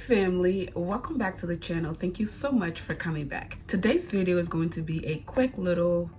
family, welcome back to the channel. Thank you so much for coming back. Today's video is going to be a quick little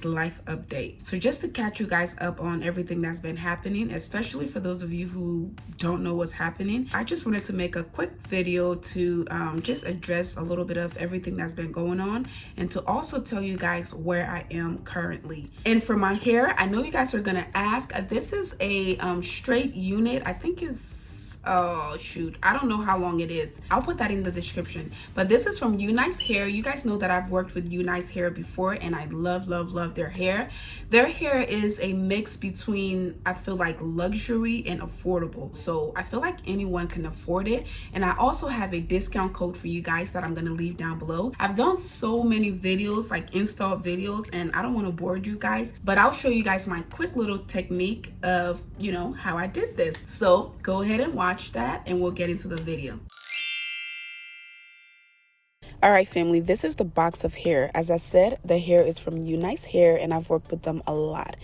life update. So just to catch you guys up on everything that's been happening, especially for those of you who don't know what's happening, I just wanted to make a quick video to just address a little bit of everything that's been going on and to also tell you guys where I am currently. And for my hair, I know you guys are gonna ask, this is a straight unit. I think it's, oh shoot, I don't know how long it is. I'll put that in the description, but this is from Unice Hair. You guys know that I've worked with Unice Hair before and I love their hair. Their hair is a mix between, I feel like, luxury and affordable, so I feel like anyone can afford it. And I also have a discount code for you guys that I'm gonna leave down below. I've done so many videos, like install videos, and I don't want to bore you guys, but I'll show you guys my quick little technique of, you know, how I did this. So go ahead and watch that and we'll get into the video. All right, family, this is the box of hair. As I said, the hair is from Unice Hair and I've worked with them a lot.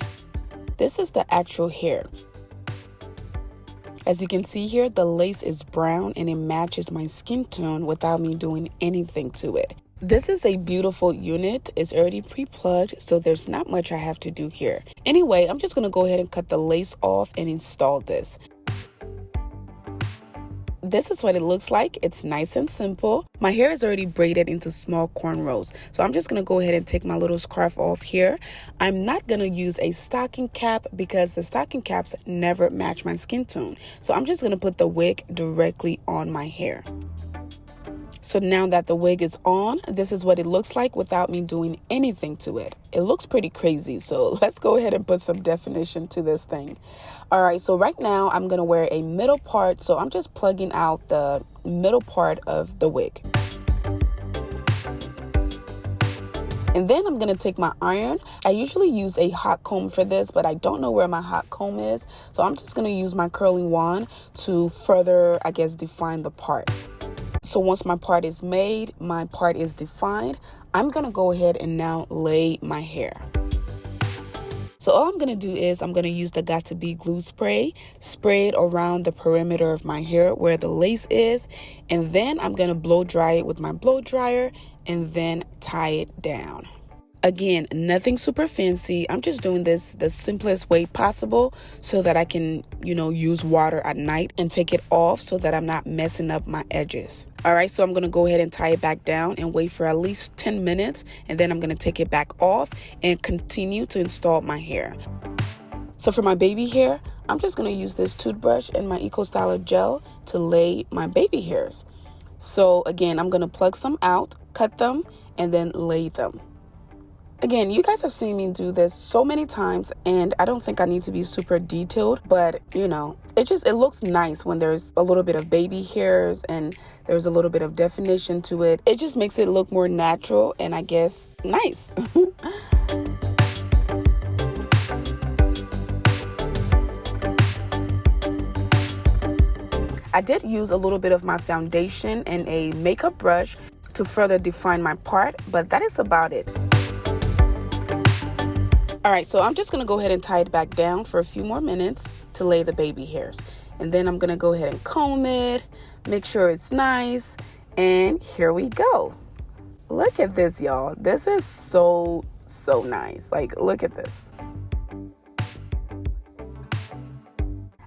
This is the actual hair. As you can see here, the lace is brown and it matches my skin tone without me doing anything to it. This is a beautiful unit. It's already pre-plugged, so there's not much I have to do here. Anyway, I'm just gonna go ahead and cut the lace off and install this. This is what it looks like. It's nice and simple. My hair is already braided into small cornrows, so I'm just gonna go ahead and take my little scarf off here. I'm not gonna use a stocking cap because the stocking caps never match my skin tone, so I'm just gonna put the wig directly on my hair. So now that the wig is on, this is what it looks like without me doing anything to it. It looks pretty crazy, so let's go ahead and put some definition to this thing. All right, so right now I'm gonna wear a middle part, so I'm just plugging out the middle part of the wig. And then I'm gonna take my iron. I usually use a hot comb for this, but I don't know where my hot comb is, so I'm just gonna use my curling wand to further, I guess, define the part. So once my part is made, my part is defined, I'm gonna go ahead and now lay my hair. So all I'm gonna do is I'm gonna use the Got To Be glue spray, spray it around the perimeter of my hair where the lace is, and then I'm gonna blow dry it with my blow dryer and then tie it down. Again, nothing super fancy. I'm just doing this the simplest way possible so that I can, you know, use water at night and take it off so that I'm not messing up my edges. All right, so I'm going to go ahead and tie it back down and wait for at least 10 minutes. And then I'm going to take it back off and continue to install my hair. So for my baby hair, I'm just going to use this toothbrush and my Eco Styler gel to lay my baby hairs. So again, I'm going to plug some out, cut them, and then lay them. Again, you guys have seen me do this so many times and I don't think I need to be super detailed, but you know, it looks nice when there's a little bit of baby hairs and there's a little bit of definition to it. It just makes it look more natural and I guess nice. I did use a little bit of my foundation and a makeup brush to further define my part, but that is about it. All right, so I'm just gonna go ahead and tie it back down for a few more minutes to lay the baby hairs. And then I'm gonna go ahead and comb it, make sure it's nice, and here we go. Look at this, y'all. This is so nice. Like, look at this.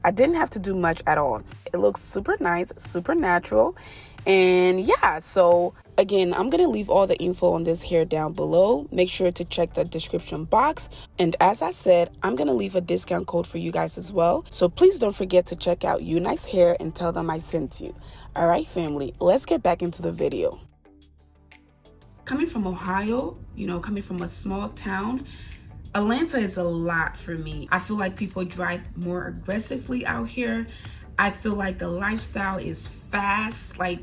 I didn't have to do much at all. It looks super nice, super natural. And yeah, so again, I'm going to leave all the info on this hair down below. Make sure to check the description box. And as I said, I'm going to leave a discount code for you guys as well. So please don't forget to check out Unice Hair and tell them I sent you. All right, family, let's get back into the video. Coming from Ohio, you know, coming from a small town, Atlanta is a lot for me. I feel like people drive more aggressively out here. I feel like the lifestyle is fast. Like,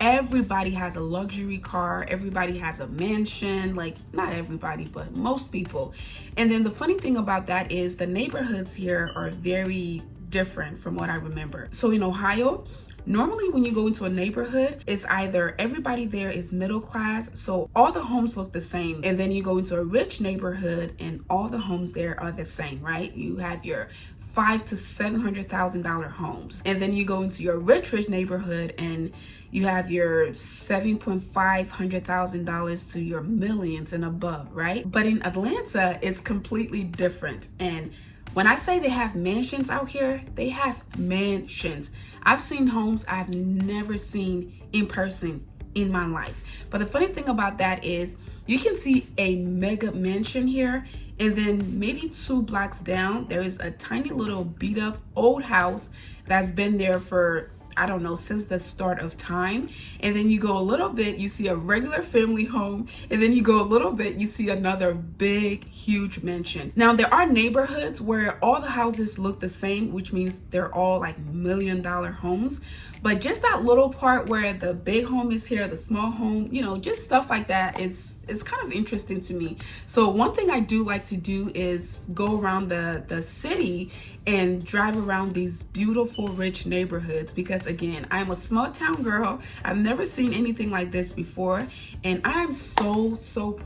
everybody has a luxury car, everybody has a mansion, like not everybody, but most people. And then the funny thing about that is the neighborhoods here are very different from what I remember. So in Ohio, normally when you go into a neighborhood, it's either everybody there is middle class, so all the homes look the same, and then you go into a rich neighborhood and all the homes there are the same, right? You have your $500,000 to $700,000 homes. And then you go into your rich neighborhood and you have your $7,500,000 to your millions and above, right? But in Atlanta, it's completely different. And when I say they have mansions out here, they have mansions. I've seen homes I've never seen in person in my life. But the funny thing about that is you can see a mega mansion here, and then maybe 2 blocks down, there is a tiny little beat up old house that's been there for, I don't know, since the start of time. And then you go a little bit, you see a regular family home, and then you go a little bit, you see another big, huge mansion. Now, there are neighborhoods where all the houses look the same, which means they're all like $1 million homes. But just that little part where the big home is here, the small home, you know, just stuff like that, it's kind of interesting to me. So one thing I do like to do is go around the city and drive around these beautiful, rich neighborhoods, because again, I'm a small town girl. I've never seen anything like this before. And I am so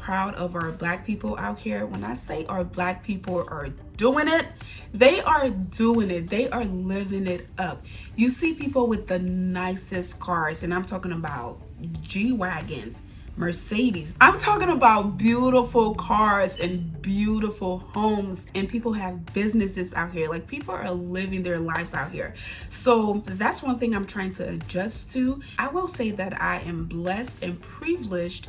proud of our Black people out here. When I say our Black people are doing it, they are doing it. They are living it up. You see people with the nicest cars, and I'm talking about G-Wagons, Mercedes. I'm talking about beautiful cars and beautiful homes, and people have businesses out here. Like, people are living their lives out here. So that's one thing I'm trying to adjust to. I will say that I am blessed and privileged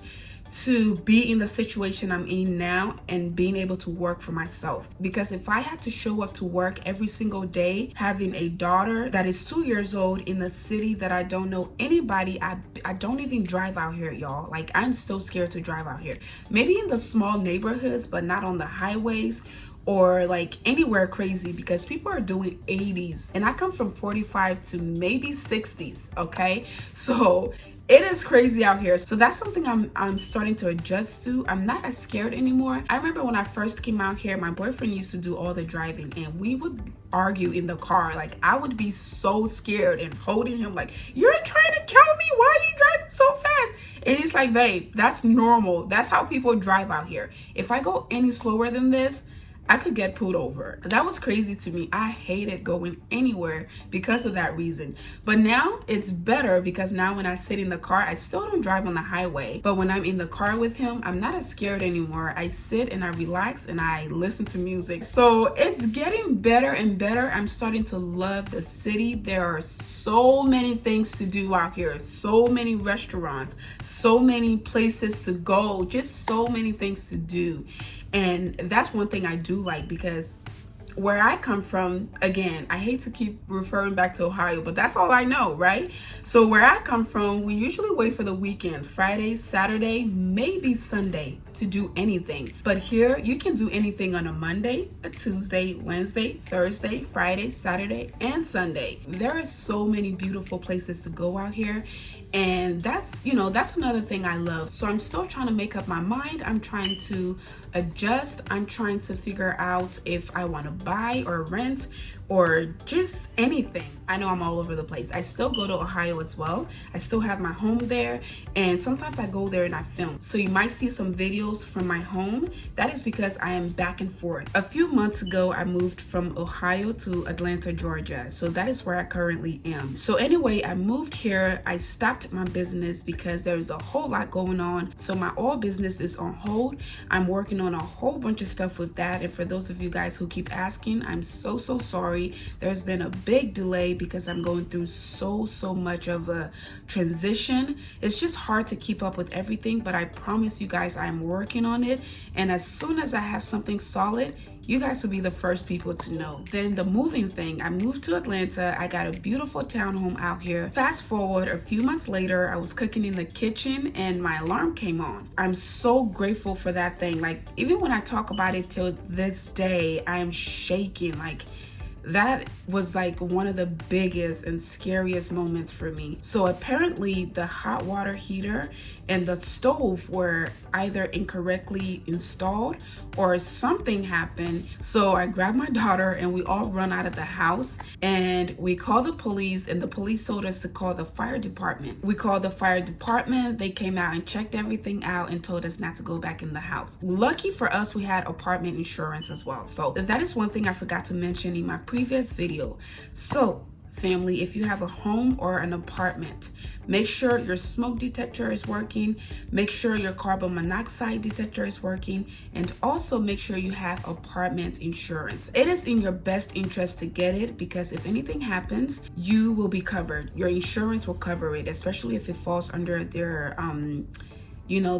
to be in the situation I'm in now and being able to work for myself. Because if I had to show up to work every single day, having a daughter that is 2 years old in a city that I don't know anybody, I don't even drive out here, y'all. Like, I'm still scared to drive out here. Maybe in the small neighborhoods, but not on the highways or like anywhere crazy, because people are doing 80s and I come from 45 to maybe 60s. Okay, so it is crazy out here. So that's something I'm starting to adjust to. I'm not as scared anymore. I remember when I first came out here, my boyfriend used to do all the driving, and we would argue in the car. Like, I would be so scared and holding him like, "You're trying to kill me, why are you driving so fast?" And he's like, "Babe, that's normal. That's how people drive out here. If I go any slower than this, I could get pulled over." That was crazy to me. I hated going anywhere because of that reason. But now it's better, because now when I sit in the car, I still don't drive on the highway. But when I'm in the car with him, I'm not as scared anymore. I sit and I relax and I listen to music. So it's getting better and better. I'm starting to love the city. There are so many things to do out here. So many restaurants, so many places to go, just so many things to do. And that's one thing I do like, because where I come from, again, I hate to keep referring back to Ohio, but that's all I know, right? So where I come from, we usually wait for the weekends, Friday, Saturday, maybe Sunday, to do anything. But here, you can do anything on a Monday, a Tuesday, Wednesday, Thursday, Friday, Saturday, and Sunday. There are so many beautiful places to go out here. And that's, you know, that's another thing I love. So I'm still trying to make up my mind. I'm trying to adjust. I'm trying to figure out if I want to buy or rent or just anything. I know I'm all over the place. I still go to Ohio as well. I still have my home there, and sometimes I go there and I film. So you might see some videos from my home. That is because I am back and forth. A few months ago, I moved from Ohio to Atlanta, Georgia. So that is where I currently am. So anyway, I moved here. I stopped my business because there is a whole lot going on. So my oil business is on hold. I'm working on a whole bunch of stuff with that. And for those of you guys who keep asking, I'm so sorry. There's been a big delay because I'm going through so much of a transition. It's just hard to keep up with everything, but I promise you guys I'm working on it. And as soon as I have something solid, you guys will be the first people to know. Then the moving thing, I moved to Atlanta. I got a beautiful townhome out here. Fast forward a few months later, I was cooking in the kitchen and my alarm came on. I'm so grateful for that thing. Like, even when I talk about it till this day, I'm shaking. Like, that was like one of the biggest and scariest moments for me. So apparently the hot water heater and the stove were either incorrectly installed or something happened. So I grabbed my daughter and we all run out of the house and we called the police, and the police told us to call the fire department. We called the fire department. They came out and checked everything out and told us not to go back in the house. Lucky for us, we had apartment insurance as well. So that is one thing I forgot to mention in my previous video. So family, if you have a home or an apartment, make sure your smoke detector is working, make sure your carbon monoxide detector is working, and also make sure you have apartment insurance. It is in your best interest to get it, because if anything happens, you will be covered. Your insurance will cover it, especially if it falls under their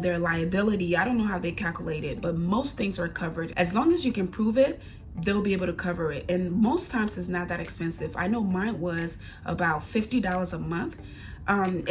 their liability. I don't know how they calculate it, but most things are covered. As long as you can prove it, they'll be able to cover it. And most times it's not that expensive. I know mine was about $50 a month.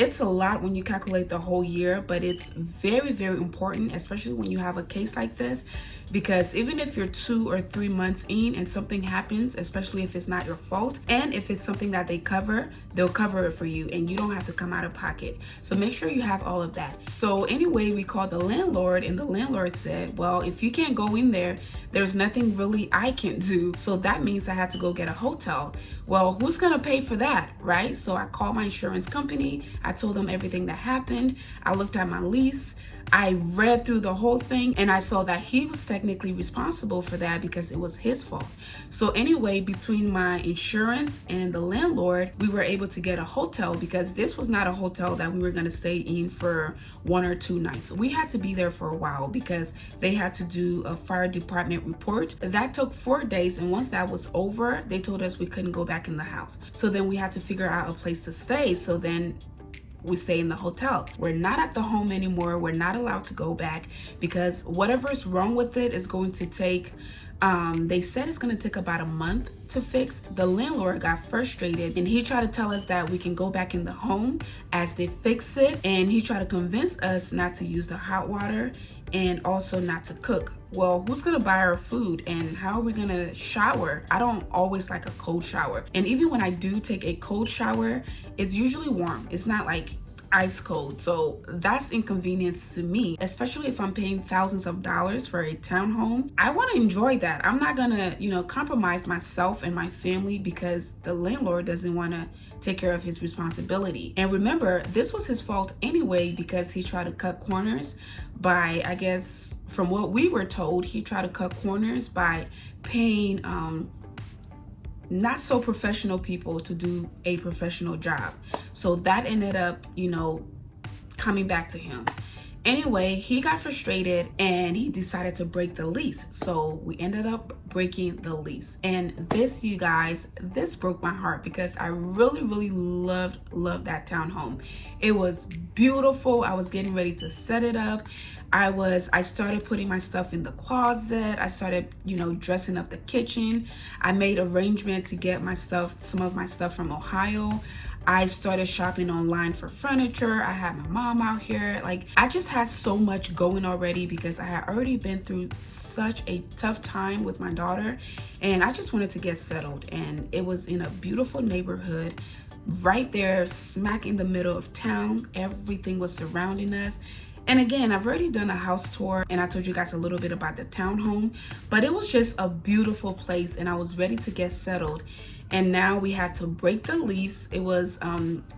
It's a lot when you calculate the whole year, but it's very, very important, especially when you have a case like this, because even if you're 2 or 3 months in and something happens, especially if it's not your fault, and if it's something that they cover, they'll cover it for you and you don't have to come out of pocket. So make sure you have all of that. So anyway, we called the landlord, and the landlord said, well, if you can't go in there, there's nothing really I can do. So that means I had to go get a hotel. Well, who's gonna pay for that, right? So I called my insurance company. I told them everything that happened. I looked at my lease. I read through the whole thing, and I saw that he was technically responsible for that because it was his fault. So anyway, between my insurance and the landlord, we were able to get a hotel, because this was not a hotel that we were going to stay in for 1 or 2 nights. We had to be there for a while because they had to do a fire department report. That took 4 days, and once that was over, they told us we couldn't go back in the house. So then we had to figure out a place to stay. So then we stay in the hotel. We're not at the home anymore. We're not allowed to go back because whatever's wrong with it is going to take, they said it's going to take about a month to fix. The landlord got frustrated and he tried to tell us that we can go back in the home as they fix it. And he tried to convince us not to use the hot water and also not to cook. Well, who's gonna buy our food and how are we gonna shower? I don't always like a cold shower. And even when I do take a cold shower, it's usually warm. It's not like ice cold. So that's inconvenience to me, especially if I'm paying thousands of dollars for a townhome. I want to enjoy that. I'm not gonna, compromise myself and my family because the landlord doesn't want to take care of his responsibility. And remember, this was his fault anyway because he tried to cut corners by, I guess, from what we were told, he tried to cut corners by paying not so professional people to do a professional job. So that ended up, coming back to him. Anyway, he got frustrated and he decided to break the lease. So we ended up breaking the lease. And this, you guys, this broke my heart because I really, really loved that townhome. It was beautiful. I was getting ready to set it up. I started putting my stuff in the closet. I started, dressing up the kitchen. I made arrangement to get some of my stuff from Ohio. I started shopping online for furniture. I had my mom out here. Like, I just had so much going already because I had already been through such a tough time with my daughter, and I just wanted to get settled. And it was in a beautiful neighborhood right there, smack in the middle of town. Everything was surrounding us. And again, I've already done a house tour and I told you guys a little bit about the townhome, but it was just a beautiful place and I was ready to get settled. And now we had to break the lease. It was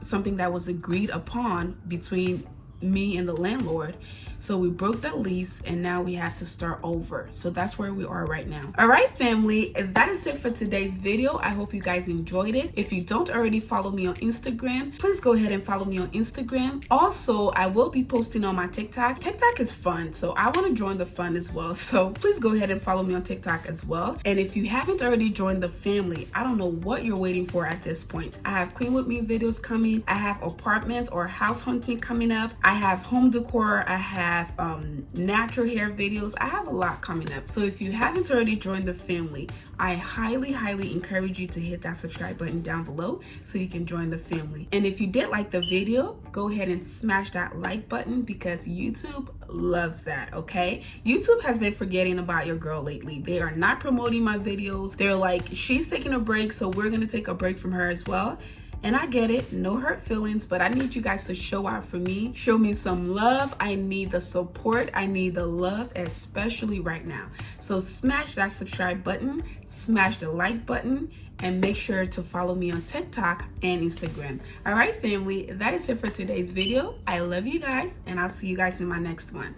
something that was agreed upon between me and the landlord. So we broke the lease and now we have to start over. So that's where we are right now. All right, family, that is it for today's video. I hope you guys enjoyed it. If you don't already follow me on Instagram, please go ahead and follow me on Instagram. Also, I will be posting on my TikTok. TikTok is fun, so I want to join the fun as well. So please go ahead and follow me on TikTok as well. And if you haven't already joined the family, I don't know what you're waiting for at this point. I have clean with me videos coming. I have apartments or house hunting coming up. I have home decor. I have natural hair videos. I have a lot coming up. So if you haven't already joined the family, I highly encourage you to hit that subscribe button down below so you can join the family. And if you did like the video, go ahead and smash that like button because YouTube loves that, okay? YouTube has been forgetting about your girl lately. They are not promoting my videos. They're like, she's taking a break, so we're gonna take a break from her as well. And I get it, no hurt feelings, but I need you guys to show out for me. Show me some love. I need the support. I need the love, especially right now. So smash that subscribe button, smash the like button, and make sure to follow me on TikTok and Instagram. All right, family, that is it for today's video. I love you guys, and I'll see you guys in my next one.